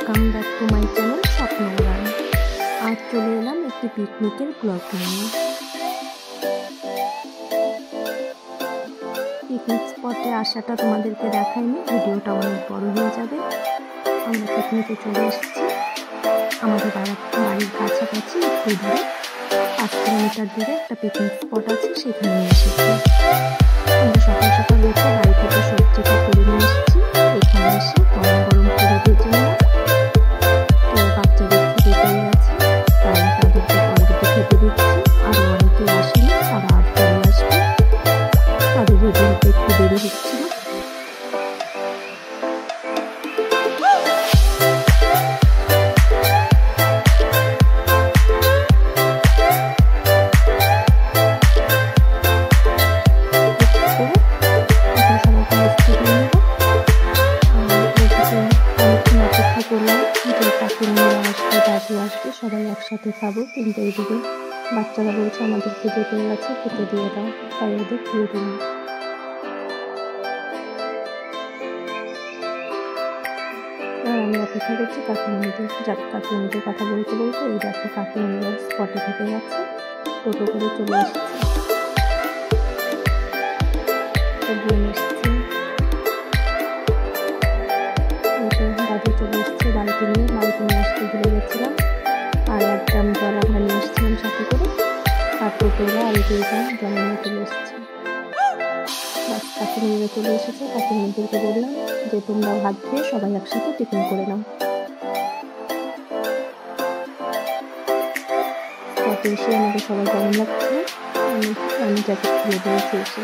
Welcome back to my channel স্বপ্নরান। আজ চলে এলাম একটি পিকনিকের ব্লগ নিয়ে। পিকনিক স্পটে আসাটা তোমাদেরকে দেখাইনি, ভিডিওটা অনেক বড় হয়ে যাবে। আমরা পিকনিকে চলে এসেছি আমাদের বাড়ির কাছাকাছি, একটু দূরে 5 কিলোমিটার দূরে একটা পিকনিক স্পট আছে, সেখানে এসেছি। আমরা সকাল সকাল উঠে বাড়ি থেকে সবজিটা করে নিয়ে এসেছি। এখানে এসে গরম গরম করে ভেজে নিলাম। তো বাচ্চাদের খেতে পেয়ে গেছে, তাই তাদেরকে অলরেডি খেতে দিচ্ছি। আরও অনেকে আসেনি, তারা আর চলে আসবে, তাদের রেডি হতে একটু দেরি হচ্ছিল। সবাই একসাথে খাবো, কিন্তু এইদিকে বাচ্চারা বলছে আমাদের খিদে পেয়ে গেছে, খেতে দিয়ে দাও, তাই ওদের খেয়ে দিলাম। আর আমি অপেক্ষা করছি কাকিমণিদের। কাকিমণিদের কথা বলতে বলতে এই দেখো কাকিমণিরা স্পটে থেকে গেছে, টোটো করে চলে এসেছে। দাদু চলে এসছে বাড়িতে নিয়ে আসতে ভুলে গেছিলাম। আর এক ড্রাম জল আমরা নিয়ে এসেছিলাম সাথে করে, আর টোটোরা আর এই জল নিয়ে চলে এসেছে। বাস কাকিমণিরা চলে এসেছে। কাকিমণিদেরকে বললাম যে তোমরাও হাত ধুয়ে সবাই একসাথে টিফিন করে নাও। তাতে এসে আমাদের সবাই গরম লাগছিল, আমি জ্যাকেট খুলে দিয়েছি এসে।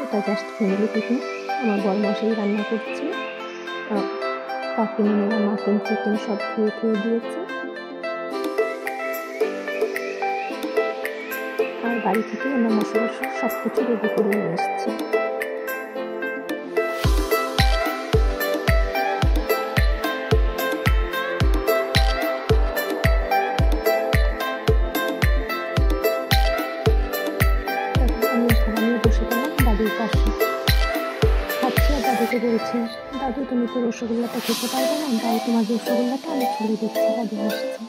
এটা জাস্ট ফ্যামিলি পিকনিক। আমার বড়মাসেই রান্না করছে, কাকিমণিরা মাটন চিকেন সব ধুয়ে দিয়েছে। আর বাড়ি থেকে আমরা মশলা সব কিছু রেডি করে নিয়ে এসেছি। দাদুর পাশে খাচ্ছি, আর দাদুকে বলছি, দাদু তুমি তো রসগোল্লাটা খেতে পারবে না, তাই তোমার রসগোল্লাটা আমি ছুড়ে দিচ্ছি। দাদু আসছে।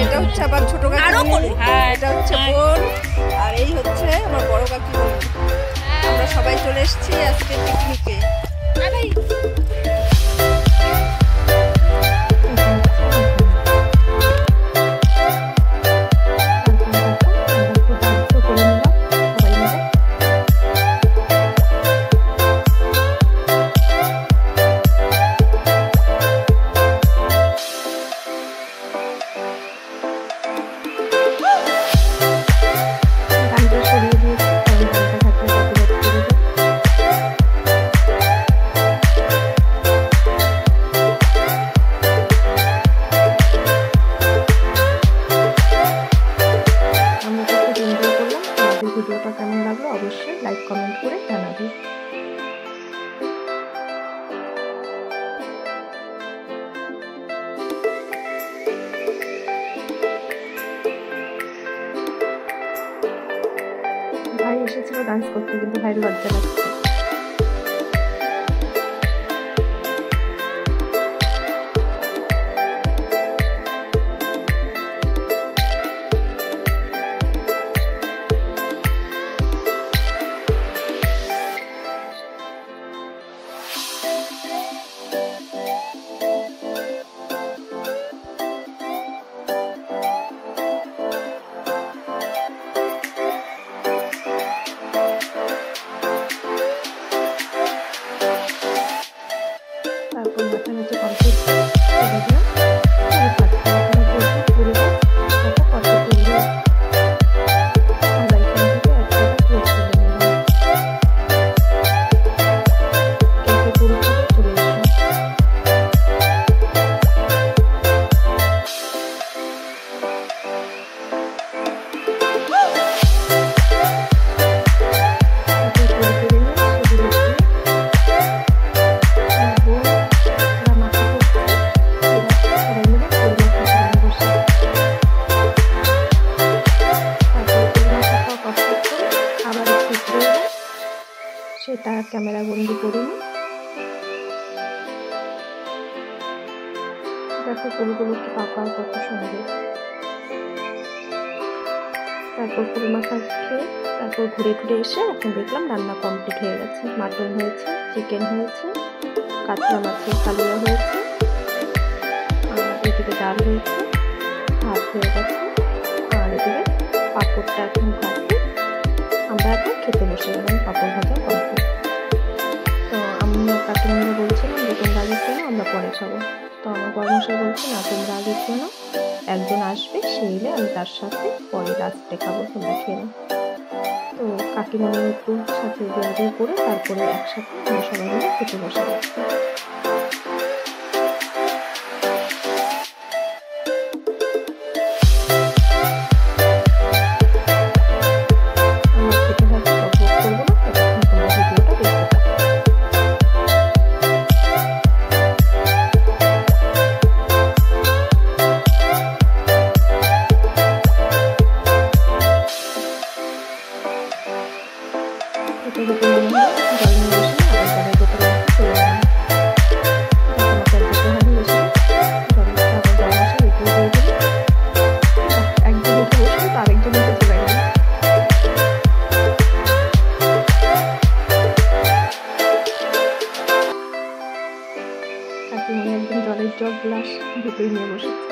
এটা হচ্ছে আবার ছোট কাকি, হ্যাঁ এটা হচ্ছে বোন, আর এই হচ্ছে আমার বড় কাকি। আমরা সবাই চলে এসেছি আজকে পিকনিকে। পুরো ডান্স করতে কিন্তু ভাই লজ্জা লাগছে। তারপর মাথা নিচে কমপ্লিট করে দিলাম। আমরা এখান থেকে একটা ক্লোজ করে নিলাম। কেটে পুরো চলে এসো। সেটা ক্যামেরা বন্দি করিনি। দেখো ফুলগুলো কি পাকা কত সুন্দর। তারপর ফুল মাখা খেয়ে তারপর ঘুরে ঘুরে এসে এখন দেখলাম রান্না কমপ্লিট হয়ে গেছে। মাটন হয়েছে, চিকেন হয়েছে, কাতলা মাছের কালিয়া হয়েছে, আর এদিকে ডাল হয়েছে, ভাত হয়ে গেছে, আর এদিকে পাঁপড়টা এখন ভাজছি। আমরা এখন খেতে বসে গেলাম। পাঁপড় ভাজা কমপ্লিট। তো আমি কাকিমাকে বলছিলাম যে তোমরা আগে খেয়ে আমরা পরে খাবো। তো আমার বড়মশাই বলছে না, তোমরা আগে খেয়ে নাও, একজন আসবে, সে এলে আমি তার সাথে পরে লাস্টে খাবো, তোমরা খেয়ে নাও। তো কাকিমা একটু সাথে দিয়ে করে তারপরে একসাথে আমরা সবাই মিলে খেতে বসে গেছি। একদম জলের জগ গ্লাস দুটোই নিয়ে বসেছে।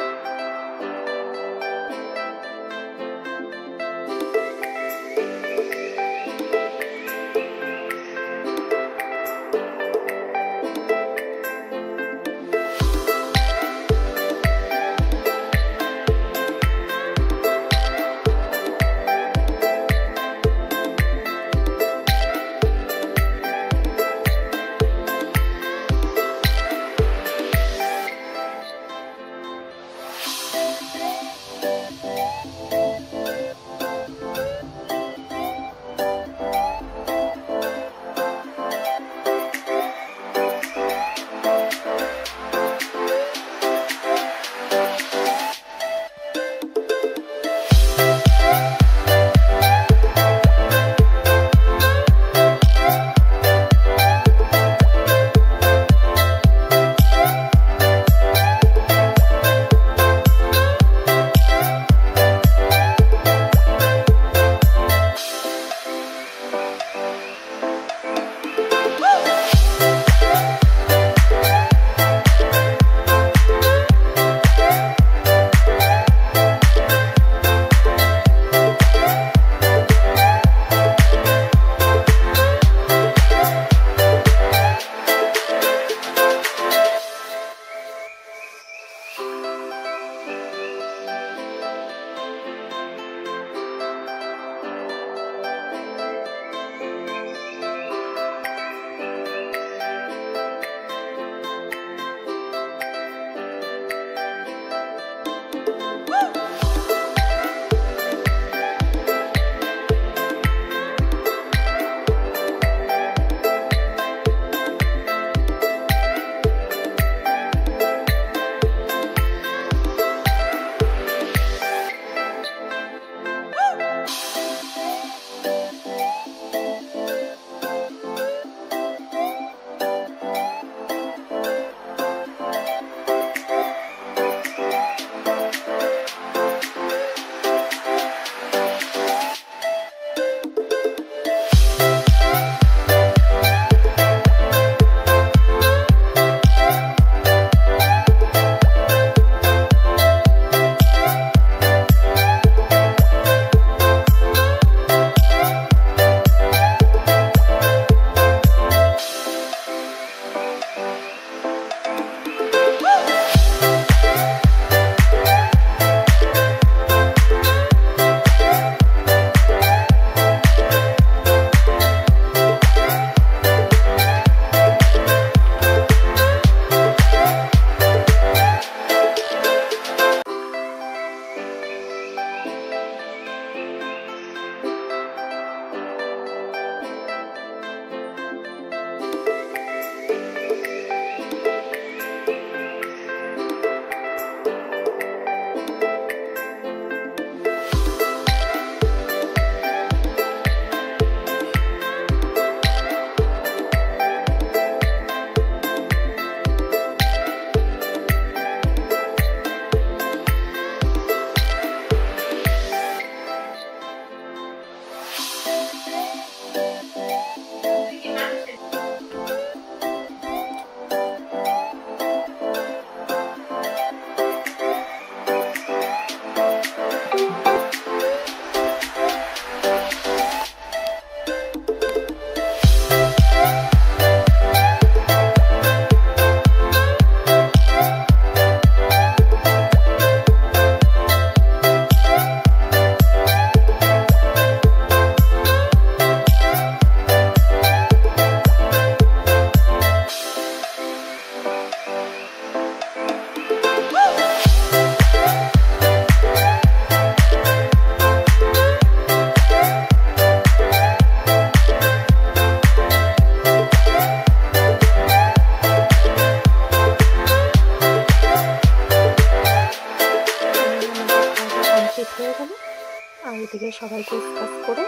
সবাইকে স্কাচ করে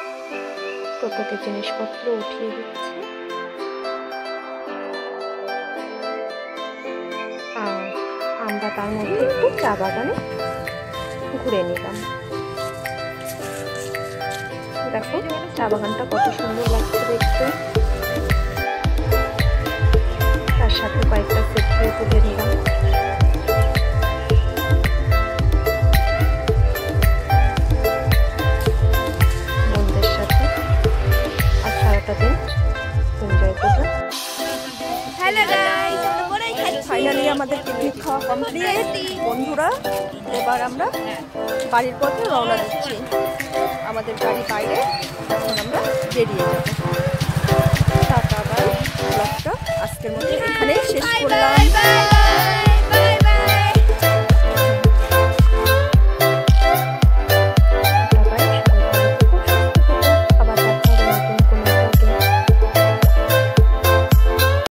টোটোতে জিনিসপত্র উঠিয়ে দিচ্ছে। আর আমরা তার মধ্যে একটু চা বাগানে ঘুরে নিলাম। দেখো চা বাগানটা কত সুন্দর লাগছে দেখতে। তার সাথে কয়েকটা সেলফিও তুলে নিলাম। বন্ধুদের সাথে আর সারাটা দিন এনজয় করলাম। হ্যালো গাইস, ফাইনালি আমাদের পিকনিক খাওয়া কমপ্লিট বন্ধুরা। এবার আমরা বাড়ির পথে রওনা দিচ্ছি। আমাদের গাড়ি বাইরে, এখন আমরা বেরিয়ে যাবো। টাটা বাই, ব্লগটা